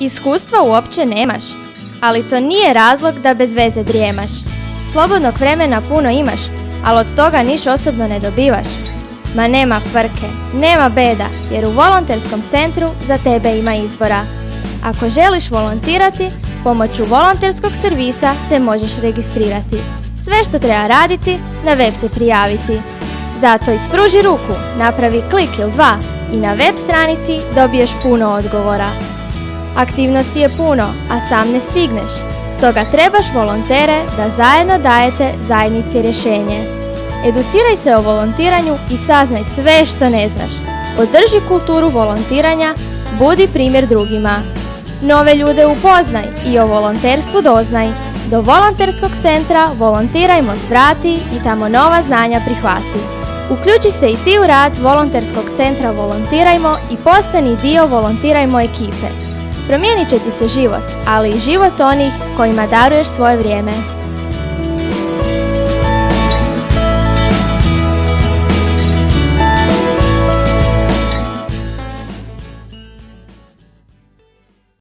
Iskustva uopće nemaš, ali to nije razlog da bez veze drijemaš. Slobodnog vremena puno imaš, ali od toga niš osobno ne dobivaš. Ma nema frke, nema beda, jer u volonterskom centru za tebe ima izbora. Ako želiš volontirati, pomoću volonterskog servisa se možeš registrirati. Sve što treba raditi, na web se prijaviti. Zato ispruži ruku, napravi klik ili dva i na web stranici dobiješ puno odgovora. Aktivnosti je puno, a sam ne stigneš. Stoga trebaš volontere da zajedno dajete zajednici rješenje. Educiraj se o volontiranju i saznaj sve što ne znaš. Održi kulturu volontiranja, budi primjer drugima. Nove ljude upoznaj i o volonterstvu doznaj. Do volonterskog centra Volontirajmo svrati i tamo nova znanja prihvati. Uključi se i ti u rad volonterskog centra Volontirajmo i postani dio Volontirajmo ekipe. Promijenit će ti se život, ali i život onih kojima daruješ svoje vrijeme.